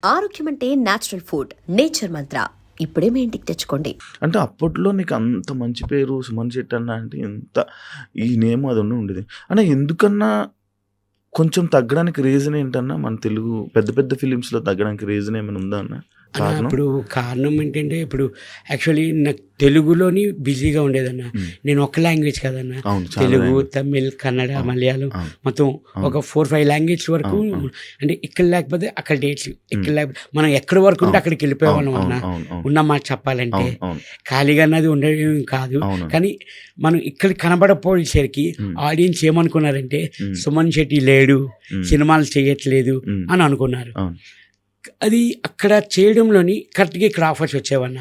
ఆరోగ్యం అంటే natural food, nature మంత్ర. ఇప్పుడే మీ ఇంటికి తెచ్చుకోండి. అంటే అప్పట్లో నీకు అంత మంచి పేరు సుమన్ శెట్టి అన్న అంటే ఎంత ఈ నేమ్ అది ఉండేది అన్న. ఎందుకన్నా కొంచెం తగ్గడానికి రీజన్ ఏంటన్నా? మన తెలుగు పెద్ద పెద్ద ఫిలిమ్స్లో తగ్గడానికి రీజన్ ఏమైనా ఉందా అన్న? ఇప్పుడు కారణం ఏంటంటే, ఇప్పుడు యాక్చువల్లీ నాకు తెలుగులోని బిజీగా ఉండేదన్న. నేను ఒక లాంగ్వేజ్ కదన్న, తెలుగు, తమిళ్, కన్నడ, మలయాళం మొత్తం ఒక 4-5 లాంగ్వేజ్ వరకు. అంటే ఇక్కడ లేకపోతే అక్కడ డేట్స్, ఇక్కడ లేకపోతే మనం ఎక్కడి వరకు ఉంటే అక్కడికి వెళ్ళిపోయేవాళ్ళం అన్న. ఉన్న మాట చెప్పాలంటే ఖాళీగా అన్నది ఉండేది కాదు. కానీ మనం ఇక్కడ కనబడపోయేసరికి ఆడియన్స్ ఏమనుకున్నారంటే సుమన్ శెట్టి లేడు, సినిమాలు చేయట్లేదు అని అనుకున్నారు. అది అక్కడ చేయడంలోని కరెక్ట్గా ఇక్కడ ఆఫర్స్ వచ్చేవన్న.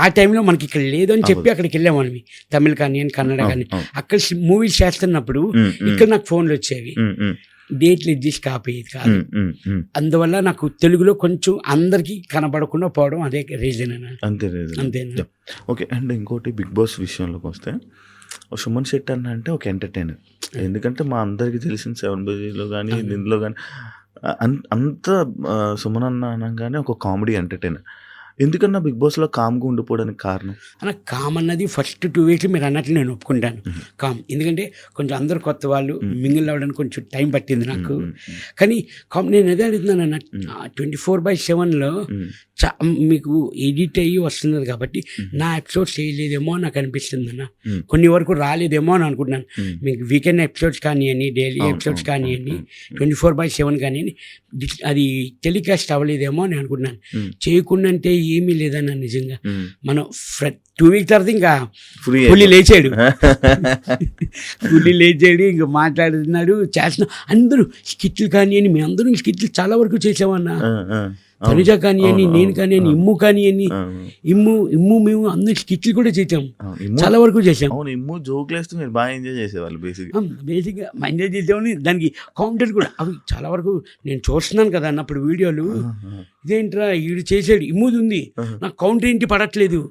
ఆ టైంలో మనకి ఇక్కడ లేదు అని చెప్పి అక్కడికి వెళ్ళామని, తమిళ్ కానీ కన్నడ కానీ. అక్కడ మూవీస్ చేస్తున్నప్పుడు ఇక్కడ నాకు ఫోన్లు వచ్చేవి, డేట్లు అడ్జస్ట్ కాపోయేది కాదు. అందువల్ల నాకు తెలుగులో కొంచెం అందరికీ కనబడకుండా పోవడం అదే రీజన్ అన్న. అంతేనా? ఓకే. అండ్ ఇంకోటి బిగ్ బాస్ విషయంలోకి వస్తే, సుమన్ శెట్టి అన్న అంటే ఒక ఎంటర్టైనర్. ఎందుకంటే మా అందరికీ తెలిసిన 7 బజీలో కానీ దీంట్లో కానీ అంత సుమన్ అన్న అనగానే ఒక కామెడీ ఎంటర్టైనర్. ఎందుకన్నా బిగ్ బాస్లో కామ్గా ఉండిపోవడానికి కారణం? అన్న కామ్ అన్నది ఫస్ట్ 2 వీక్స్ మీరు అన్నట్లు నేను ఒప్పుకుంటాను కామ్. ఎందుకంటే కొంచెం అందరు కొత్త వాళ్ళు మింగిల్ అవ్వడానికి కొంచెం టైం పట్టింది నాకు. కానీ కామ్ నేను అదే అడుగుతున్నాను అన్న, 24/7లో మీకు ఎడిట్ అయ్యి వస్తున్నది కాబట్టి నా ఎపిసోడ్స్ చేయలేదేమో నాకు అనిపిస్తుంది అన్న. కొన్ని వరకు రాలేదేమో అని అనుకుంటున్నాను. మీకు వీకెండ్ ఎపిసోడ్స్ కానివ్వండి, డైలీ ఎపిసోడ్స్ కానివ్వండి, 24/7 కానివ్వండి, అది టెలికాస్ట్ అవ్వలేదేమో అని అనుకుంటున్నాను. చేయకుండా అంటే ఏమీ లేదన్న. నిజంగా మనం 2 వీక్స్ తర్వాత ఇంకా పులి లేచాడు ఇంకా మాట్లాడుతున్నాడు, చేస్తున్నాడు. అందరూ స్కిట్లు కానివ్వండి, మేము అందరూ స్కిట్లు చాలా వరకు చేసామన్నా. తనుజ కానివ్వండి, నేను కానివ్వండి, ఇమ్ము కానివ్వండి, ఇమ్ము మేము అందరూ స్కిట్లు కూడా చేసాము, చాలా వరకు చేసాం. ఇమ్ము జోకులు వేస్తూ మీరు బాగా ఎంజాయ్ చేసేవాళ్ళు. బేసిక్గా ఎంజాయ్ చేసామని దానికి కౌంటర్ కూడా అవి చాలా వరకు నేను చూస్తున్నాను కదా అన్నప్పుడు వీడియోలు. ఇదేంట్రా వీడు చేసాడు, ఇమ్ముది ఉంది, నాకు కౌంటర్ ఏంటి పడట్లేదు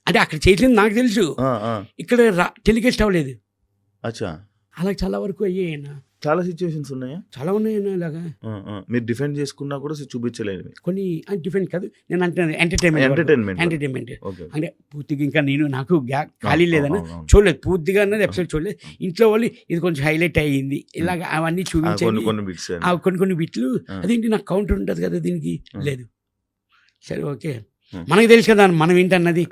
అంటే అక్కడ చేసింది నాకు తెలుసు, ఇక్కడ టెలికాస్ట్ అవ్వలేదు. అచ్చా, అలా చాలా వరకు అయ్యాయన్నా. చాలా సిచ్యువేషన్స్ ఉన్నాయా? చాలా ఉన్నాయన్నా. ఇలాగా మీరు డిఫెండ్ చేసుకున్నా కూడా చూపించలేదు కొన్ని. డిఫెండ్ కాదు నేను అంటున్నాను, ఎంటర్టైన్మెంట్ అంటే పూర్తిగా ఇంకా నాకు ఖాళీ లేదన్నా, చూడలేదు పూర్తిగా అన్నది ఎపిసోడ్ చూడలేదు. ఇంట్లో వాళ్ళు ఇది కొంచెం హైలైట్ అయ్యింది ఇలాగ అవన్నీ చూపించాలి, కొన్ని బిట్లు. అదేంటి నాకు కౌంటర్ ఉంటుంది కదా దీనికి, లేదు. సరే ఓకే, మనకు తెలుసు కదా మనం ఏంటన్నది.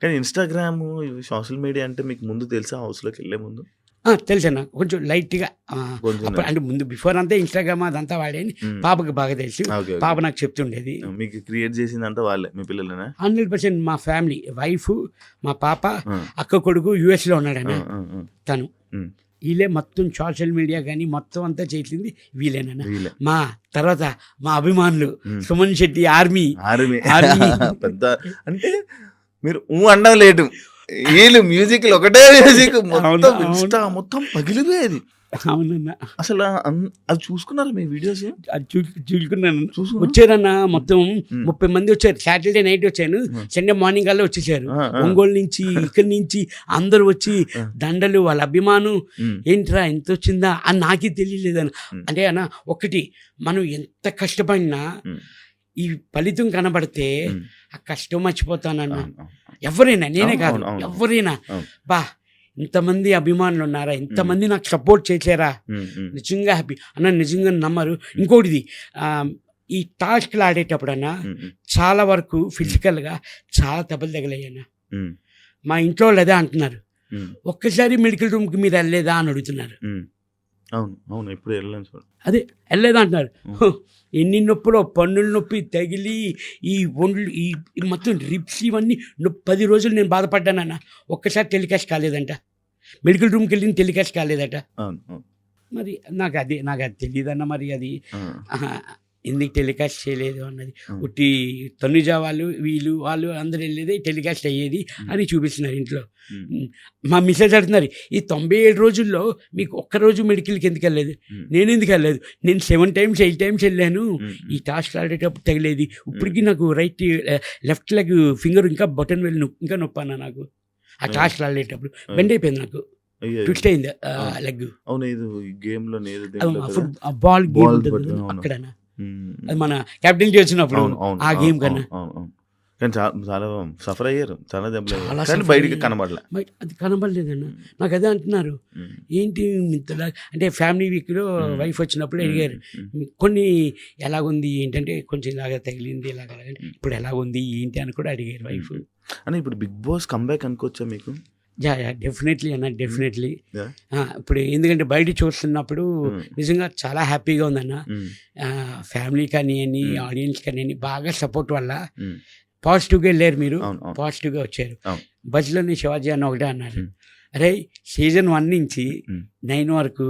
కానీ ఇన్స్టాగ్రామ్, సోషల్ మీడియా అంటే మీకు ముందు తెలుసా? హౌస్లోకి వెళ్ళే ముందు తెలుసన్నా, కొంచెం లైట్గా. అంటే ముందు బిఫోర్ అంతా ఇన్స్టాగ్రామ్ అదంతా వాడేది. పాపకి బాగా తెలుసు, పాప నాకు చెప్తుండేది. మీకు క్రియేట్ చేసిందంతా వాళ్ళే, మీ పిల్లలేనా? 100% మా ఫ్యామిలీ, వైఫ్, మా పాప, అక్క కొడుకు US లో ఉన్నాడన్న తను. వీళ్ళే మొత్తం సోషల్ మీడియా కానీ మొత్తం అంతా చేసింది వీళ్ళేనన్నా. మా తర్వాత మా అభిమానులు సుమన్ శెట్టి ఆర్మీ పెద్ద. అంటే మీరు అండం లేటు, వీళ్ళు మ్యూజిక్ ఒకటే మ్యూజిక్ మొత్తం పగిలిపోయేది. అవునన్నా, అసలు అది చూసుకున్నారు మీ వీడియోస్? అది చూసుకున్నాను. వచ్చారన్నా మొత్తం 30 మంది వచ్చారు. సాటర్డే నైట్ వచ్చాను, సండే మార్నింగ్ కల్లా వచ్చేసారు. ఒంగోలు నుంచి, ఇక్కడి నుంచి అందరు వచ్చి దండలు, వాళ్ళ అభిమానం. ఏంట్రా ఎంత వచ్చిందా అని నాకే తెలియలేదన్న. అంటే అన్న ఒకటి, మనం ఎంత కష్టపడినా ఈ ఫలితం కనబడితే ఆ కష్టం మర్చిపోతానన్నా. ఎవరైనా, నేనే కాదు ఎవరైనా, బా ఇంతమంది అభిమానులు ఉన్నారా, ఇంతమంది నాకు సపోర్ట్ చేశారా, నిజంగా హ్యాపీ అన్న. నిజంగా నమ్మరు. ఇంకోటిది, ఈ టాస్క్లు ఆడేటప్పుడన్నా చాలా వరకు ఫిజికల్గా చాలా దెబ్బలు తగిలాయన్నా. మా ఇంట్లో వాళ్ళు అదే అంటున్నారు, ఒక్కసారి మెడికల్ రూమ్కి మీరు వెళ్ళలేదా అని అడుగుతున్నారు. అవును, ఇప్పుడు వెళ్ళాను, అదే వెళ్ళలేదా అంటున్నారు. ఎన్ని నొప్పులో, పన్నుల నొప్పి తగిలి ఈ ఒండ్లు, ఈ మొత్తం రిప్స్ ఇవన్నీ 10 రోజులు నేను బాధపడ్డానన్న. ఒక్కసారి టెలికాస్ట్ కాలేదంట, మెడికల్ రూమ్కి వెళ్ళిన టెలికాస్ట్ కాలేదట. మరి నాకు అది తెలియదన్న. మరి అది ఎందుకు టెలికాస్ట్ చేయలేదు అన్నది. ఉట్టి తనుజ వాళ్ళు అందరు వెళ్ళేది టెలికాస్ట్ అయ్యేది అని చూపిస్తున్నారు ఇంట్లో. మా మిస్సెస్ అడుగుతున్నారు, ఈ 97 రోజుల్లో మీకు ఒక్కరోజు మెడికల్కి ఎందుకు వెళ్ళలేదు? నేను ఎందుకు వెళ్ళలేదు? నేను 7 times 8 times వెళ్ళాను. ఈ టాస్క్ ఆడేటప్పుడు తగిలేది. ఇప్పటికీ నాకు లెఫ్ట్ లెగ్ ఫింగర్ ఇంకా బటన్ వెళ్ళి ఇంకా నొప్పాను నాకు. ఆ టాస్క్ ఆడేటప్పుడు బెండ్ అయిపోయింది నాకు, ట్విస్ట్ అయింది లెగ్. అవును, ఇది గేమ్ లో బాల్ గేమ్ అక్కడనా అది మన క్యాప్టెన్కి వచ్చినప్పుడు ఆ గేమ్ కన్నా కానీ చాలా సఫర్ అయ్యారు, చాలా దెబ్బలు చాలా కానీ suffer బయటికి అయ్యారు. కనబడలే. అది కనబడలేదన్న. నాకు అదే అంటున్నారు, ఏంటి ఇంతలా అంటే ఫ్యామిలీ వీక్లో వైఫ్ వచ్చినప్పుడు అడిగారు కొన్ని ఎలాగుంది ఏంటంటే కొంచెం ఇలాగ తగిలింది ఇలాగ ఇప్పుడు ఎలాగుంది ఏంటి అని కూడా అడిగారు వైఫ్. అని ఇప్పుడు బిగ్ బాస్ కంబ్యాక్ అనుకోవచ్చా మీకు? యా డెఫినెట్లీ అన్న, డెఫినెట్లీ. ఇప్పుడు ఎందుకంటే బయట చూస్తున్నప్పుడు నిజంగా చాలా హ్యాపీగా ఉందన్న. ఫ్యామిలీ కానీ ఆడియన్స్ కానీ బాగా సపోర్ట్ వల్ల పాజిటివ్గా వెళ్ళారు, మీరు పాజిటివ్గా వచ్చారు. బజ్లోని శివాజీ అన్న ఒకటే అన్నారు, అరే సీజన్ 1 నుంచి 9 వరకు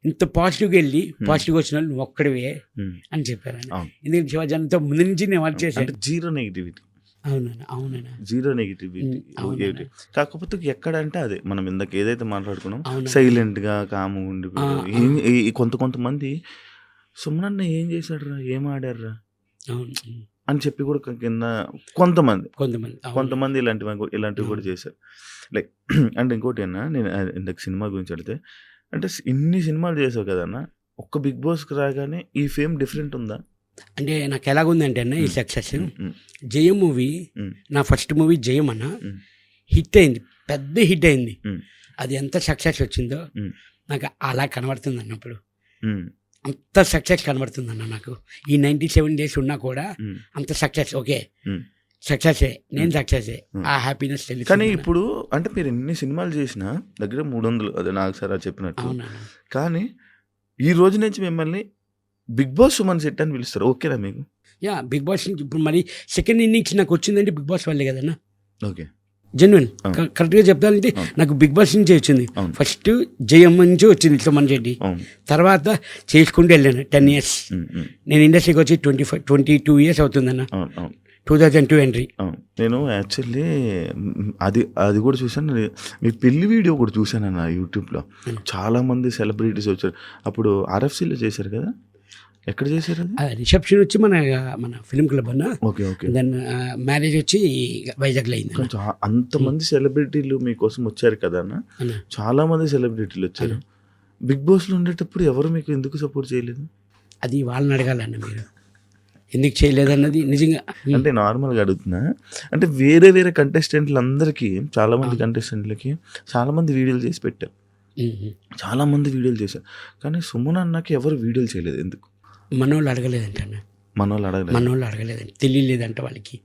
ఇంత పాజిటివ్గా వెళ్ళి పాజిటివ్గా వచ్చిన వాళ్ళు నువ్వు ఒక్కడివే అని చెప్పారు. ఎందుకంటే శివాజీ అన్నతో ముందు నుంచి నేను వర్క్ చేశాను. Zero negativity. అవునన్నా జీరో నెగిటివిటీ. కాకపోతే ఎక్కడంటే అదే మనం ఇందాక ఏదైతే మాట్లాడుకున్నాం, సైలెంట్ గా కాము ఉండి కొంతమంది సుమనన్న ఏం చేశాడురా, ఏం ఆడారా అని చెప్పి కూడా కింద కొంతమంది ఇలాంటివి కూడా చేశారు. లైక్ అంటే ఇంకోటి అన్నా, నేను ఇందాక సినిమా గురించి అడిగితే అంటే ఇన్ని సినిమాలు చేసావు కదన్నా, ఒక్క బిగ్ బాస్కి రాగానే ఈ ఫేమ్ డిఫరెంట్ ఉందా? అంటే నాకు ఎలాగుందంటే అన్న ఈ సక్సెస్, జయం మూవీ నా ఫస్ట్ మూవీ జయం అన్న హిట్ అయింది, పెద్ద హిట్ అయింది. అది ఎంత సక్సెస్ వచ్చిందో నాకు అలా కనబడుతుంది అన్నప్పుడు, అంత సక్సెస్ కనబడుతుంది అన్న నాకు. ఈ 97 days ఉన్నా కూడా అంత సక్సెస్, ఓకే సక్సెసే, నేను సక్సెసే, ఆ హ్యాపీనెస్ తెలుసు. కానీ ఇప్పుడు అంటే మీరు ఎన్ని సినిమాలు చేసినా దగ్గర 300, అదే నాకు సార్ చెప్పినట్టు. కానీ ఈ రోజు నుంచి మిమ్మల్ని బిగ్ బాస్ సుమన్ శెట్టి అని పిలుస్తారు, ఓకేనా మీకు? యా బిగ్ బాస్ నుంచి ఇప్పుడు మరి సెకండ్ ఇన్నింగ్స్ నాకు వచ్చిందంటే బిగ్ బాస్ వల్లే కదన్నా. ఓకే జెన్యున్ కరెక్ట్గా చెప్తానంటే నాకు బిగ్ బాస్ నుంచి వచ్చింది. ఫస్ట్ జయం నుంచి వచ్చింది సుమన్ శెట్టి, తర్వాత చేసుకుంటూ వెళ్ళాను 10 years. నేను ఇండస్ట్రీకి వచ్చి 22 years అవుతుందన్న, 2002 ఎంట్రీ. నేను యాక్చువల్లీ అది కూడా చూసాను, మీ పెళ్లి వీడియో కూడా చూసాను అన్న యూట్యూబ్లో. చాలా మంది సెలబ్రిటీస్ వచ్చారు అప్పుడు. RFCలో చేశారు కదా, ఎక్కడ చేశారు అది? రిసెప్షన్ వచ్చి మన ఫిల్మ్ క్లబ్ అన్న. Okay okay. దెన్ మ్యారేజ్ వచ్చి వైజాగ్లో అయింది. అంతమంది సెలబ్రిటీలు మీకోసం వచ్చారు కదా అన్న, చాలా మంది సెలబ్రిటీలు వచ్చారు. బిగ్ బాస్లో ఉండేటప్పుడు ఎవరు మీకు ఎందుకు సపోర్ట్ చేయలేదు? అది వాళ్ళని అడగాలన్న, మీరు ఎందుకు చేయలేదన్నది నిజంగా. అంటే నార్మల్గా అడుగుతున్నా, అంటే వేరే కంటెస్టెంట్లు అందరికీ, చాలా మంది కంటెస్టెంట్లకి చాలా మంది వీడియోలు చేసి పెట్టారు, చాలా మంది వీడియోలు చేశారు. కానీ సుమన్ అన్నకి ఎవరు వీడియోలు చేయలేదు, ఎందుకు? మనోళ్ళు అడగలేదంట అన్న, మనోళ్ళు అడగలేదండి, తెలియలేదంట వాళ్ళకి.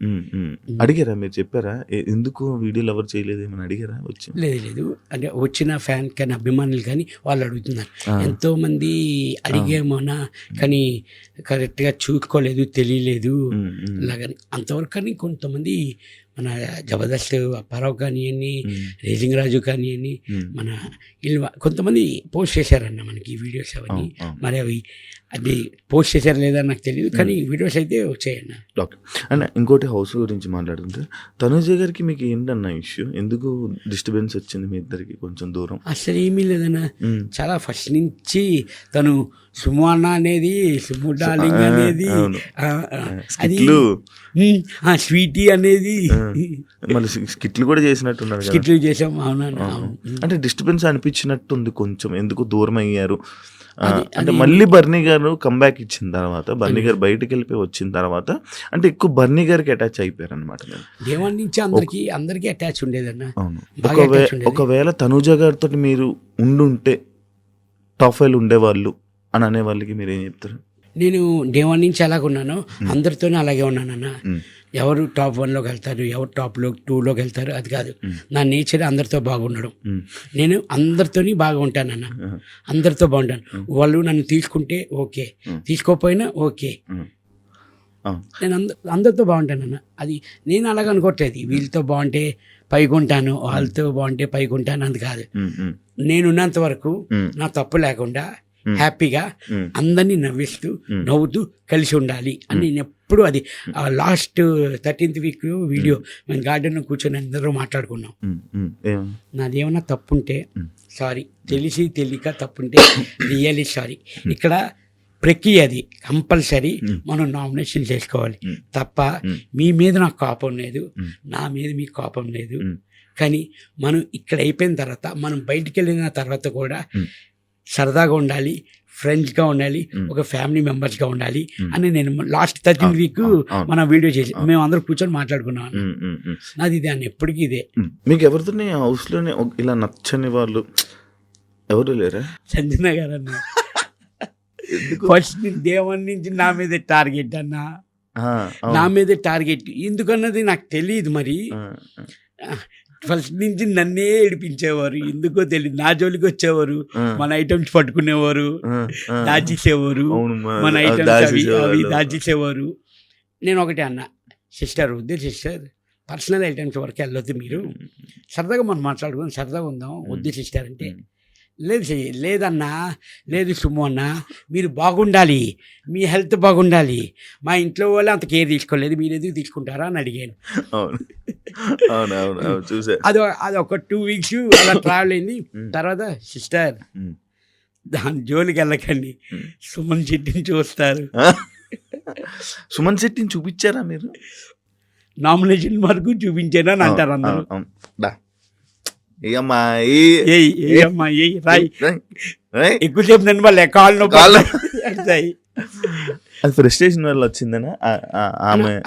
అడిగారా మీరు, చెప్పారా ఎందుకు వీడియోలు ఎవరు చేయలేదు ఏమని అడిగారా? వచ్చి లేదు అంటే వచ్చిన ఫ్యాన్ కానీ అభిమానులు కానీ వాళ్ళు అడుగుతున్నారు. ఎంతోమంది అడిగేమోనా కానీ కరెక్ట్గా చూసుకోలేదు, తెలియలేదు అలాగని అంతవరకు. కానీ కొంతమంది మన జబర్దస్త్ అప్పారావు కానివ్వండి, రేజింగ్ రాజు కానివ్వండి, మన వీళ్ళు కొంతమంది పోస్ట్ చేశారన్న మనకి ఈ వీడియోస్ అవన్నీ. మరి అవి అది పోస్ట్ చేశారు లేదా నాకు తెలియదు, కానీ వీడియోస్ అయితే వచ్చాయన్న. ఓకే. అండ్ ఇంకోటి హౌస్ గురించి మాట్లాడుతుంటే, తనుజ గారికి మీకు ఏంటన్న ఇష్యూ, ఎందుకు డిస్టర్బెన్స్ వచ్చింది మీ ఇద్దరికి కొంచెం దూరం? అసలు ఏమీ లేదన్న, చాలా ఫస్ట్ నుంచి తను సుము అన్న అనేది, సుము డార్లింగ్ అనేది, అది స్వీటీ అనేది, మళ్ళీ స్కిట్లు కూడా చేసినట్టున్నారు, స్కిట్లు చేసాం. అవునా, అంటే డిస్టర్బెన్స్ అనిపించినట్టుంది కొంచెం, ఎందుకు దూరం అయ్యారు అంటే? మళ్ళీ బర్నీ గారు కంబ్యాక్ ఇచ్చిన తర్వాత, బర్నీ గారు బయటకు వెళ్ళిపోయి వచ్చిన తర్వాత అంటే ఎక్కువ బర్నీ గారికి అటాచ్ అయిపోయారు అనమాట. దేవన్ నుంచి అందరికీ అటాచ్ ఉండేదన్న. ఒకవేళ తనుజ గారితో మీరు ఉండుంటే టాప్ 5 ఉండేవాళ్ళు అని అనే వాళ్ళకి మీరు ఏం చెప్తారు? నేను దేవన్ నుంచి అలాగే ఉన్నాను, అందరితోనే అలాగే ఉన్నానన్న. ఎవరు టాప్ 1లోకి వెళ్తారు, ఎవరు టాప్ 2లోకి వెళ్తారు అది కాదు. నా నేచర్ అందరితో బాగుండడం. నేను అందరితోని బాగా ఉంటానన్న, అందరితో బాగుంటాను. వాళ్ళు నన్ను తీసుకుంటే ఓకే, తీసుకోకపోయినా ఓకే, నేను అందరితో బాగుంటానన్న. అది నేను అలాగ అనుకోవట్లేదు, వీళ్ళతో బాగుంటే పైకుంటాను, వాళ్ళతో బాగుంటే పైకుంటాను అది కాదు. నేనున్నంత వరకు నా తప్పు లేకుండా హ్యాపీగా అందరినీ నవ్వుతూ కలిసి ఉండాలి అని నేను ఎప్పుడు, అది లాస్ట్ 13th week వీడియో మేము గార్డెన్లో కూర్చొని అందరూ మాట్లాడుకున్నాం. నాదేమన్నా తప్పుంటే సారీ, తెలియక తప్పుంటే రియల్లీ సారీ. ఇక్కడ ప్రక్రియ అది కంపల్సరీ మనం నామినేషన్ చేసుకోవాలి తప్ప మీ మీద నాకు కోపం లేదు, నా మీద మీకు కోపం లేదు. కానీ మనం ఇక్కడ అయిపోయిన తర్వాత, మనం బయటికి వెళ్ళిన తర్వాత కూడా సరదాగా ఉండాలి, ఫ్రెండ్స్గా ఉండాలి, ఒక ఫ్యామిలీ మెంబర్స్గా ఉండాలి అని నేను లాస్ట్ 13 వీక్ మన వీడియో చేసి మేము అందరూ కూర్చొని మాట్లాడుకున్నాం. నాది ఇదే అన్న, ఎప్పటికీ ఇదే. మీకు ఎవరితో హౌస్లోనే ఇలా నచ్చని వాళ్ళు ఎవరు లేరా? సంజన గారు అన్న ఫస్ట్ దేవుని నుంచి నా మీద టార్గెట్ అన్న, నా మీద టార్గెట్ ఎందుకన్నది నాకు తెలియదు. మరి ఫస్ట్ నుంచి నన్నే ఏడిపించేవారు, ఎందుకో తెలియదు. నా జోలికి వచ్చేవారు, మన ఐటమ్స్ పట్టుకునేవారు, దాచేసేవారు, మన ఐటమ్స్ అవి దాచేసేవారు. నేను ఒకటే అన్న, సిస్టర్ వద్దు సిస్టర్, పర్సనల్ ఐటమ్స్ వరకు వెళ్ళొద్దు, మీరు సరదాగా మనం మాట్లాడుకుని సరదాగా ఉందాం, వద్దు సిస్టర్ అంటే, లేదన్నా, లేదు సుమ్ము అన్న, మీరు బాగుండాలి, మీ హెల్త్ బాగుండాలి, మా ఇంట్లో వాళ్ళు అంత కేర్ తీసుకోలేదు, మీరు ఎందుకు తీసుకుంటారా అని అడిగాను. అది ఒక 2 వీక్స్ అలా ట్రావెల్ అయింది. తర్వాత సిస్టర్ దాని జోలికి వెళ్ళకండి, సుమన్ శెట్టిని చూస్తారు. సుమన్ శెట్టిని చూపించారా మీరు? నామినేషన్ వరకు చూపించాను అని అంటారు అందరూ. ఎక్కువసేపు నన్ను వాళ్ళు కాళ్ళు అది ఫ్రస్ట్రేషన్ వల్ల వచ్చిందనా?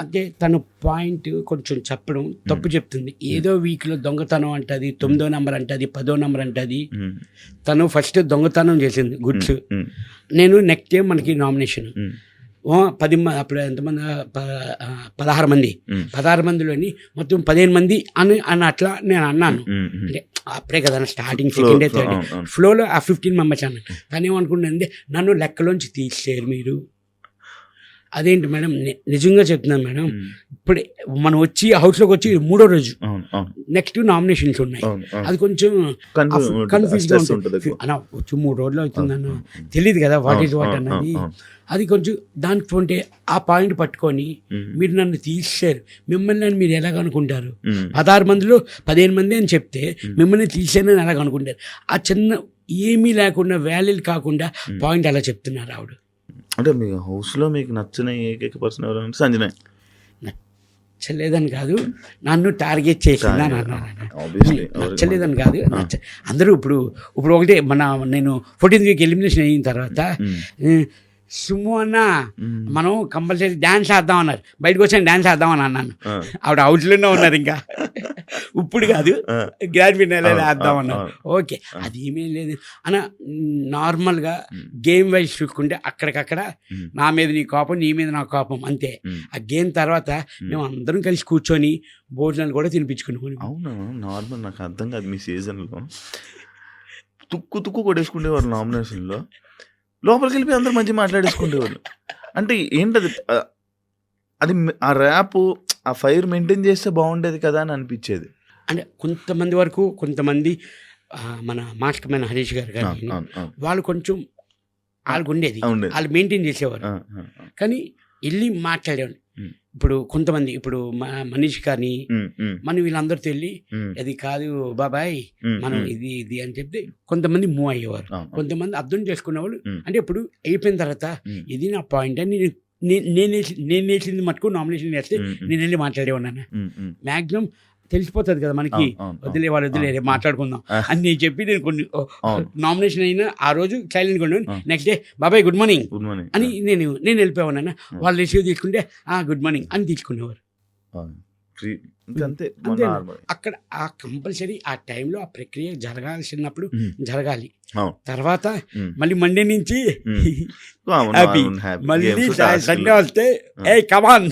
అంటే తను పాయింట్ కొంచెం చెప్పడం తప్పు చెప్తుంది. ఏదో వీక్లో దొంగతనం అంటది, 9వ నంబర్ అంటది, 10వ నంబర్ అంటది. తను ఫస్ట్ దొంగతనం చేసింది గుడ్స్. నేను నెక్స్ట్ టైం మనకి నామినేషన్ 10 మంది, అప్పుడు ఎంతమంది, 16 మంది, 16 మందిలోని మొత్తం 15 మంది అని అట్లా నేను అన్నాను. అంటే అప్పుడే కదా స్టార్టింగ్, సెకండ్ డే, థర్డ్ ఫ్లోలో ఆ 15 మెంబర్స్ అన్నాను. కానీ ఏమనుకుంటుంది, నన్ను లెక్కలోంచి తీసేరు మీరు. అదేంటి మేడం, నిజంగా చెప్తున్నాను మేడం, ఇప్పుడు మనం వచ్చి హౌస్లోకి వచ్చి 3వ రోజు, నెక్స్ట్ నామినేషన్స్ ఉన్నాయి. అది కొంచెం కన్ఫ్యూజ్గా ఉంటుంది అన్న, వచ్చి 3 రోజులు అవుతుందన్న, తెలియదు కదా వాట్ ఈజ్ వాట్ అన్నది. అది కొంచెం దానికి ఉంటే ఆ పాయింట్ పట్టుకొని మీరు నన్ను తీసేశారు, మిమ్మల్ని అని మీరు ఎలాగనుకుంటారు? 16 మందిలో 15 మంది అని చెప్తే మిమ్మల్ని తీసేనని ఎలాగనుకుంటారు? ఆ చిన్న ఏమీ లేకుండా, వ్యాల్యూలు కాకుండా పాయింట్ అలా చెప్తున్నారు ఆవిడ. అంటే మీ హౌస్లో మీకు నచ్చిన ఏకైక పర్సన్ ఎవరంటే సంజన. నచ్చలేదని కాదు, నన్ను టార్గెట్ చేసిందా నచ్చలేదని కాదు. అందరూ ఇప్పుడు ఒకటే, నేను 14th వీక్ ఎలిమినేషన్ అయిన తర్వాత సుమ్ము అన్న మనం కంపల్సరీ డ్యాన్స్ ఆడదాం అన్నారు. బయటకు వచ్చాను డ్యాన్స్ ఆడదామని అన్నాను. ఆవిడ హౌస్లోనే ఉన్నారు, ఇంకా ఇప్పుడు కాదు గ్రాండ్ ఫినాలే ఆడదాం అన్నారు. ఓకే, అది ఏమీ లేదు అన్న. నార్మల్గా గేమ్ వైజ్ చూసుకుంటే అక్కడికక్కడ నా మీద నీ కోపం, నీ మీద నా కోపం, అంతే. ఆ గేమ్ తర్వాత మేము అందరం కలిసి కూర్చొని భోజనాలు కూడా తినిపించుకున్నాం. అవును, నార్మల్. నాకు అర్థం కాదు, మీ సీజన్లో తుక్కు కొట్టేసుకునేవారు నామినేషన్లో, లోపలికి వెళ్ళిపోయి అందరూ మంచి మాట్లాడేసుకునేవాళ్ళు. అంటే ఏంటది, అది ఆ ర్యాప్, ఆ ఫైర్ మెయింటైన్ చేస్తే బాగుండేది కదా అని అనిపించేది. అంటే కొంతమంది వరకు, కొంతమంది మన మాస్టర్ మ్యాన్ హరీష్ గారు కానీ వాళ్ళు కొంచెం వాళ్ళకు ఉండేది, వాళ్ళు మెయింటైన్ చేసేవారు. కానీ వెళ్ళి మాట్లాడేవాళ్ళు. ఇప్పుడు కొంతమంది, ఇప్పుడు మనీష్ కానీ మనం వీళ్ళందరితో వెళ్ళి అది కాదు బాబాయ్ మనం ఇది అని చెప్తే కొంతమంది మూవ్ అయ్యేవారు, కొంతమంది అర్థం చేసుకునేవాళ్ళు. అంటే ఇప్పుడు అయిపోయిన తర్వాత ఇది నా పాయింట్ అని నేను వేసింది మటుకు నామినేషన్ వేస్తే నేను వెళ్ళి మాట్లాడేవాడిని. మ్యాక్సిమం తెలిసిపోతుంది కదా మనకి, వదిలే మాట్లాడుకుందాం అని చెప్పి నేను కొన్ని నామినేషన్ అయినా ఆ రోజు సైలెంట్గా ఉండేవాడిని. నెక్స్ట్ డే బాబాయ్ గుడ్ మార్నింగ్ అని నేను వెళ్ళిపోయాను. వాళ్ళు రిసీవ్ తీసుకుంటే గుడ్ మార్నింగ్ అని తీసుకునేవారు. అక్కడ ఆ కంపల్సరీ ఆ టైంలో ఆ ప్రక్రియ జరగాల్సినప్పుడు జరగాలి. తర్వాత మళ్ళీ మండే నుంచి హ్యాపీ, మళ్ళీ సండే వస్తే ఏ కమాన్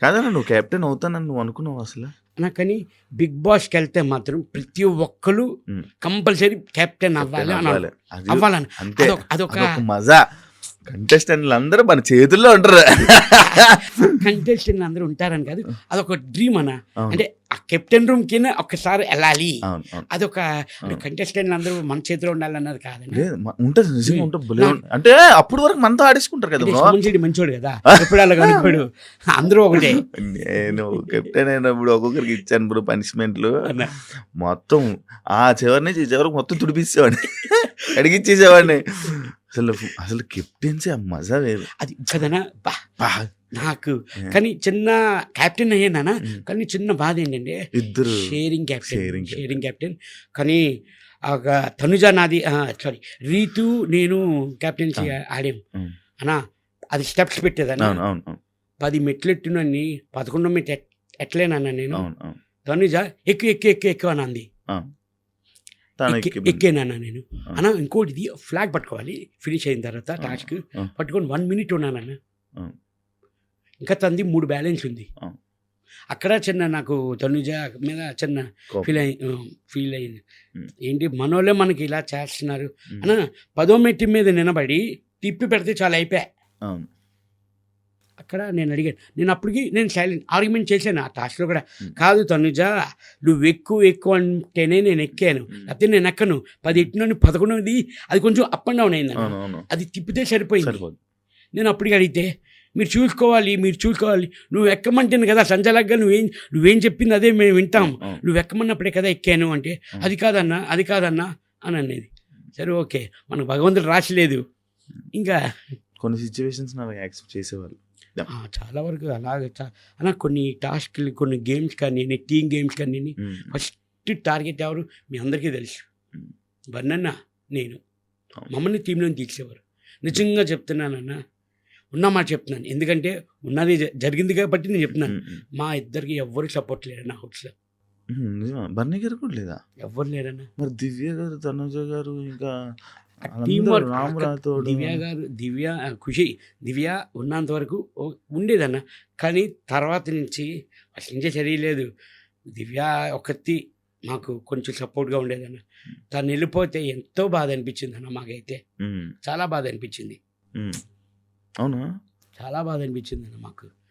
కాదన్నా నువ్వు కెప్టెన్ అవుతానని నువ్వు అనుకున్నావు అసలు? కానీ బిగ్ బాస్కి వెళ్తే మాత్రం ప్రతి ఒక్కరు కంపల్సరీ కెప్టెన్ అవ్వాలని అదొక మజా. కంటెస్టెంట్లు అందరూ మన చేతుల్లో ఉంటారు. కంటెస్టెంట్లు అందరూ ఉంటారని కాదు, అదొక డ్రీమ్ అన్న. అంటే ఆ కెప్టెన్ రూమ్ కింద ఒక్కసారి వెళ్ళాలి, అదొక కంటెస్టెంట్లు అందరూ మన చేతిలో ఉండాలన్నది కాదండి. ఉంటుంది, నిజంగా ఉంటుంది. అంటే అప్పుడు వరకు మనతో ఆడేసుకుంటారు కదా. మంచోడు కదా, ఎప్పుడు అలా కనుకోడు, అందరూ ఒకటే. నేను కెప్టెన్ అయినప్పుడు ఒక్కొక్కరికి ఇచ్చాను బ్రో పనిష్మెంట్లు, మొత్తం ఆ చివరి నుంచి ఈ చివరికి మొత్తం తుడిపిచ్చేవాడిని, అడిగిచ్చేసేవాడిని. అసలు కెప్టెన్సీ ఆ మజా వేరు. అది కదనా నాకు. కానీ చిన్న కెప్టెన్ అయ్యానా, కానీ చిన్న బాధ ఏంటంటే ఇద్దరు షేరింగ్ కెప్టెన్. కానీ ఒక తనుజ నాది సారీ రీతు నేను కెప్టెన్సీ ఆడాం అన్నా అది స్టెప్స్ పెట్టేదన్నా అవును అవును అవును 10 మెట్లు ఎట్టునని 11 మెట్లు ఎట్లేనన్నా నేను అవును అవును తనుజ ఎక్కువ అని అంది తను ఎక్కేనన్నా నేను అన్నా ఇంకోటి ఇది ఫ్లాగ్ పట్టుకోవాలి ఫినిష్ అయిన తర్వాత టాస్క్ పట్టుకొని 1 మినిట్ ఉన్నానన్నా ఇంకా తంది 3 బ్యాలెన్స్ ఉంది అక్కడ చిన్న నాకు తనుజ మీద చిన్న ఫీల్ అయింది ఏంటి మనోళ్ళే మనకి ఇలా చేస్తున్నారు అన్న 10వ మెట్టు మీద నిలబడి తిప్పి పెడితే చాలా అయిపోయా అక్కడ నేను అడిగాను నేను అప్పటికి నేను సైలెంట్ ఆర్గ్యుమెంట్ చేశాను ఆ టాస్క్లో కూడా కాదు తనుజ నువ్వు ఎక్కువ అంటేనే నేను ఎక్కాను లేకపోతే నేను ఎక్కను 10 ఎట్టినని 11ది అది కొంచెం అప్ అండ్ డౌన్ అయింది అది తిప్పితే సరిపోయింది నేను అప్పటికి అడిగితే మీరు చూసుకోవాలి నువ్వు ఎక్కమంటేను కదా సంచలగ్గా నువ్వేం చెప్పింది అదే మేము వింటాం నువ్వు ఎక్కమన్నప్పుడే కదా ఎక్కాను అంటే అది కాదన్నా అని అనేది సరే ఓకే మనకు భగవంతుడు రాసిలేదు ఇంకా కొన్ని సిచ్యువేషన్స్ నాకు యాక్సెప్ట్ చేసేవాళ్ళు చాలా వరకు అలాగే అలా కొన్ని టాస్క్లు కొన్ని గేమ్స్ కానీ టీమ్ గేమ్స్ కానీ ఫస్ట్ టార్గెట్ ఎవరు మీ అందరికీ తెలుసు బన్నన్న నేను మమ్మల్ని టీంలో తీసేవారు నిజంగా చెప్తున్నానన్నా ఉన్న మాట చెప్తున్నాను ఎందుకంటే ఉన్నది జరిగింది కాబట్టి నేను చెప్తున్నాను మా ఇద్దరికి ఎవ్వరు సపోర్ట్ లేరన్నా హౌస్లో బన్నీ గారు కూడా లేదా ఎవ్వరు లేరన్నా మరి దివ్య గారు తనుజ గారు ఇంకా టీం వర్క్ దివ్య ఖుషి దివ్య ఉన్నంత వరకు ఉండేదన్న కానీ తర్వాత నుంచి అసలు ఇంకే చర్యలేదు దివ్య ఒకటి మాకు కొంచెం సపోర్ట్గా ఉండేదన్న తను వెళ్ళిపోతే ఎంతో బాధ అనిపించింది అన్న మాకైతే చాలా బాధ అనిపించింది అవునా చాలా బాధ అనిపించింది అన్న మాకు